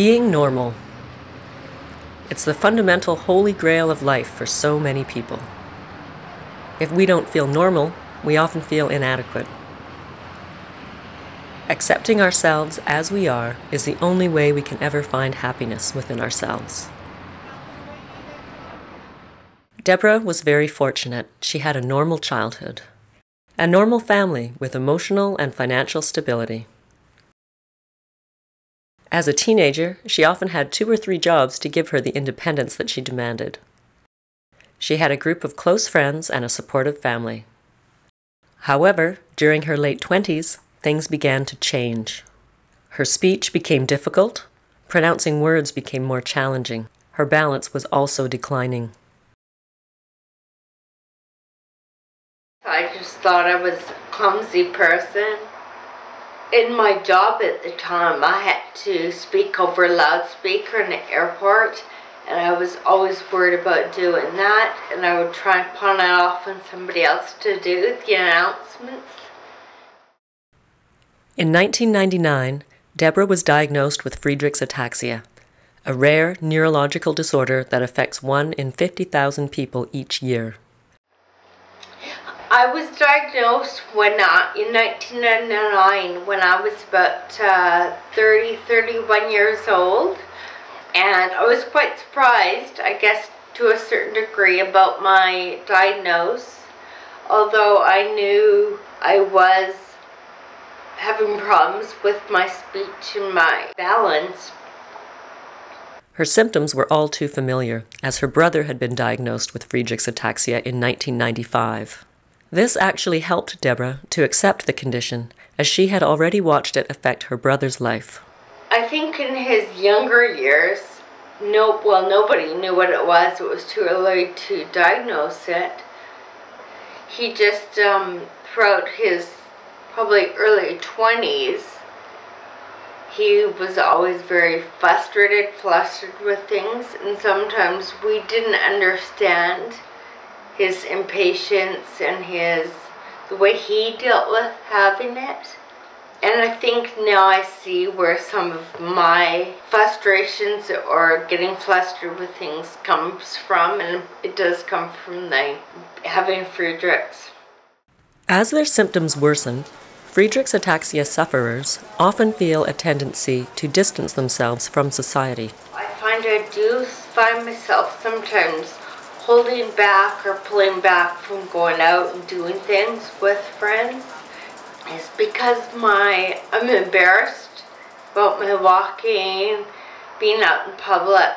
Being normal. It's the fundamental holy grail of life for so many people. If we don't feel normal, we often feel inadequate. Accepting ourselves as we are is the only way we can ever find happiness within ourselves. Debra was very fortunate. She had a normal childhood, a normal family with emotional and financial stability. As a teenager, she often had 2 or 3 jobs to give her the independence that she demanded. She had a group of close friends and a supportive family. However, during her late 20s, things began to change. Her speech became difficult, pronouncing words became more challenging. Her balance was also declining. I just thought I was a clumsy person. In my job at the time, I had to speak over a loudspeaker in the airport, and I was always worried about doing that, and I would try and pawn it off on somebody else to do the announcements. In 1999, Debra was diagnosed with Friedreich's ataxia, a rare neurological disorder that affects 1 in 50,000 people each year. I was diagnosed in 1999 when I was about 31 years old, and I was quite surprised, I guess to a certain degree, about my diagnosis, although I knew I was having problems with my speech and my balance. Her symptoms were all too familiar, as her brother had been diagnosed with Friedreich's ataxia in 1995. This actually helped Debra to accept the condition, as she had already watched it affect her brother's life. I think in his younger years, nobody knew what it was. It was too early to diagnose it. He just, throughout his probably early 20s, he was always very flustered with things, and sometimes we didn't understand his impatience and the way he dealt with having it. And I think now I see where some of my frustrations or getting flustered with things comes from, and it does come from having Friedreich's. As their symptoms worsen, Friedreich's ataxia sufferers often feel a tendency to distance themselves from society. I do find myself sometimes holding back or pulling back from going out and doing things with friends. It's because I'm embarrassed about my walking, being out in public,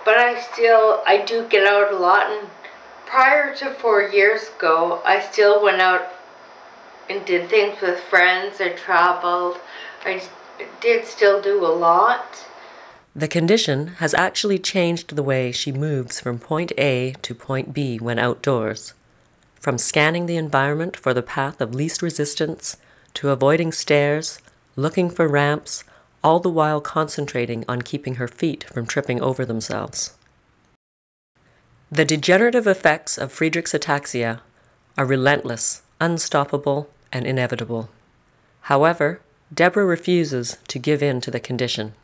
but I do get out a lot, and prior to 4 years ago, I still went out and did things with friends. I traveled. I did still do a lot. The condition has actually changed the way she moves from point A to point B when outdoors, from scanning the environment for the path of least resistance to avoiding stairs, looking for ramps, all the while concentrating on keeping her feet from tripping over themselves. The degenerative effects of Friedreich's ataxia are relentless, unstoppable, and inevitable. However, Debra refuses to give in to the condition.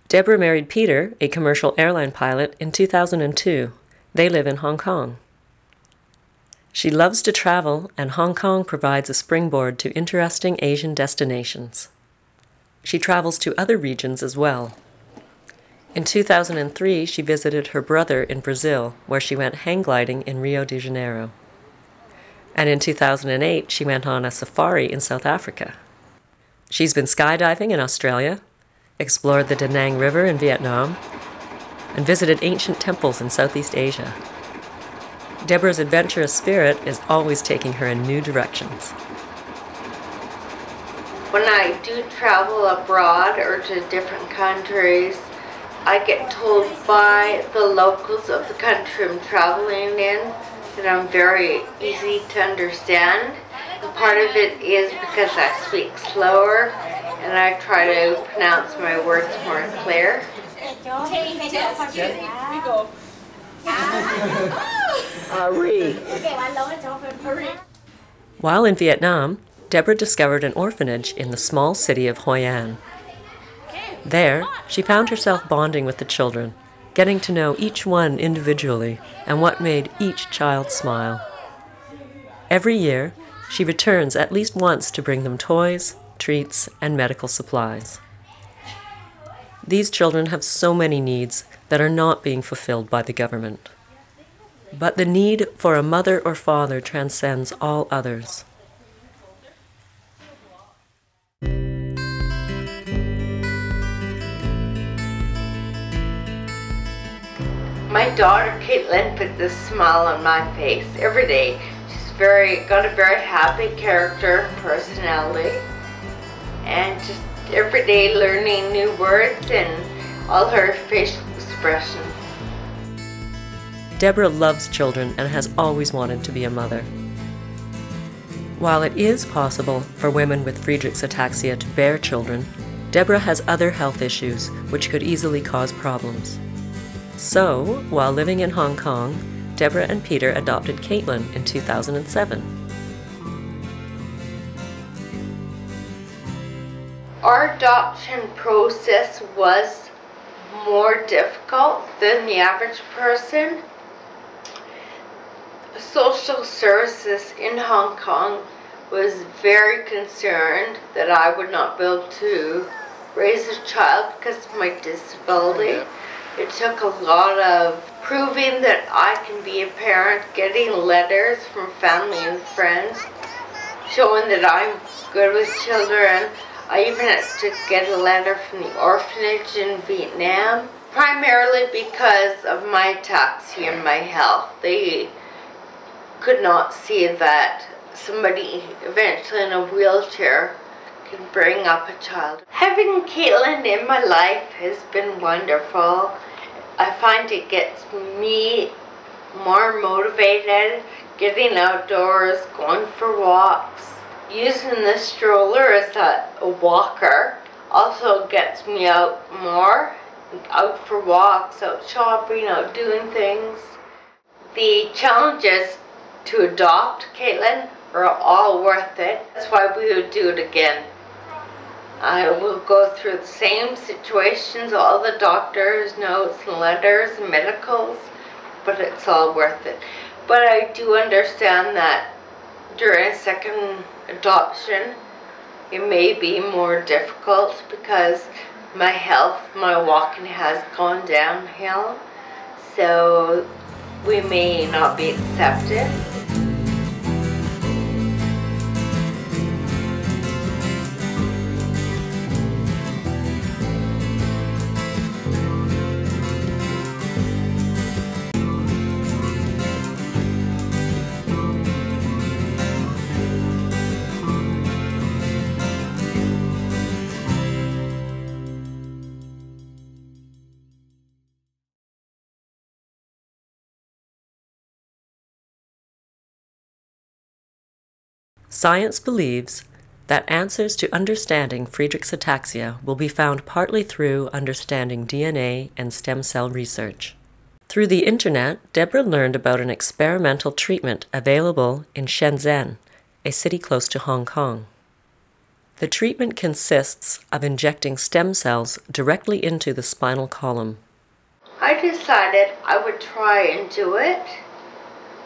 Debra married Peter, a commercial airline pilot, in 2002. They live in Hong Kong. She loves to travel, and Hong Kong provides a springboard to interesting Asian destinations. She travels to other regions as well. In 2003, she visited her brother in Brazil, where she went hang gliding in Rio de Janeiro. And in 2008, she went on a safari in South Africa. She's been skydiving in Australia, explored the Da Nang River in Vietnam, and visited ancient temples in Southeast Asia. Debra's adventurous spirit is always taking her in new directions. When I do travel abroad or to different countries, I get told by the locals of the country I'm traveling in that I'm very easy to understand. And part of it is because I speak slower and I try to pronounce my words more clear. While in Vietnam, Debra discovered an orphanage in the small city of Hoi An. There, she found herself bonding with the children, getting to know each one individually and what made each child smile. Every year, she returns at least once to bring them toys, treats, and medical supplies. These children have so many needs that are not being fulfilled by the government. But the need for a mother or father transcends all others. My daughter Caitlin puts a smile on my face every day. She's got a very happy character, personality, and just every day learning new words and all her facial expressions. Debra loves children and has always wanted to be a mother. While it is possible for women with Friedreich's ataxia to bear children, Debra has other health issues which could easily cause problems. So, while living in Hong Kong, Debra and Peter adopted Caitlin in 2007. Our adoption process was more difficult than the average person. Social services in Hong Kong was very concerned that I would not be able to raise a child because of my disability. It took a lot of proving that I can be a parent, getting letters from family and friends showing that I'm good with children. I even had to get a letter from the orphanage in Vietnam, primarily because of my ataxia and my health. They could not see that somebody eventually in a wheelchair can bring up a child. Having Caitlin in my life has been wonderful. I find it gets me more motivated, getting outdoors, going for walks. Using the stroller as a walker also gets me out more, out for walks, out shopping, out doing things. The challenges to adopt Caitlin are all worth it. That's why we would do it again. I will go through the same situations, all the doctors' notes and letters and medicals, but it's all worth it. But I do understand that during a second adoption, it may be more difficult because my health, my walking has gone downhill, so we may not be accepted. Science believes that answers to understanding Friedreich's ataxia will be found partly through understanding DNA and stem cell research. Through the internet, Debra learned about an experimental treatment available in Shenzhen, a city close to Hong Kong. The treatment consists of injecting stem cells directly into the spinal column. I decided I would try and do it.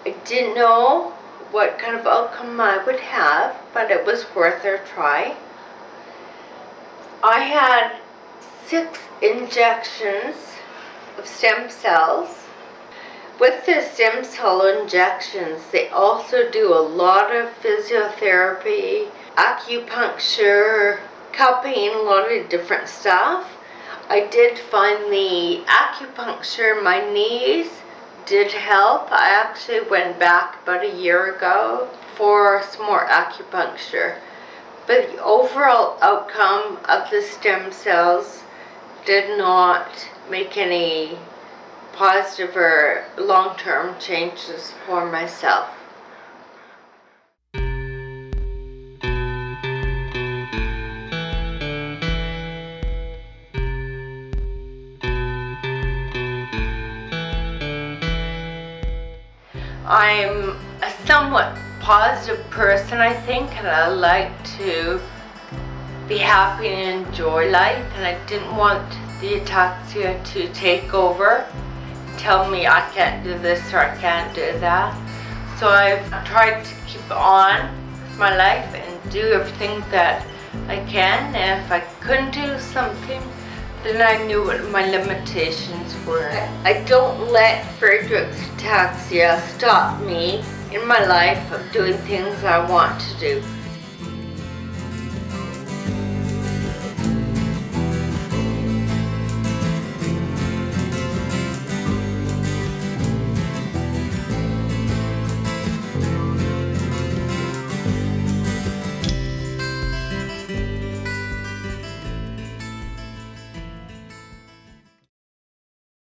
I didn't know what kind of outcome I would have, but it was worth a try. I had 6 injections of stem cells. With the stem cell injections, they also do a lot of physiotherapy, acupuncture, cupping, a lot of different stuff. I did find the acupuncture in my knees did help. I actually went back about a year ago for some more acupuncture. But the overall outcome of the stem cells did not make any positive or long-term changes for myself. I'm a somewhat positive person, I think, and I like to be happy and enjoy life, and I didn't want the ataxia to take over, tell me I can't do this or I can't do that. So I've tried to keep on with my life and do everything that I can, and if I couldn't do something, then I knew what my limitations were. I don't let Friedreich's ataxia stop me in my life of doing things I want to do.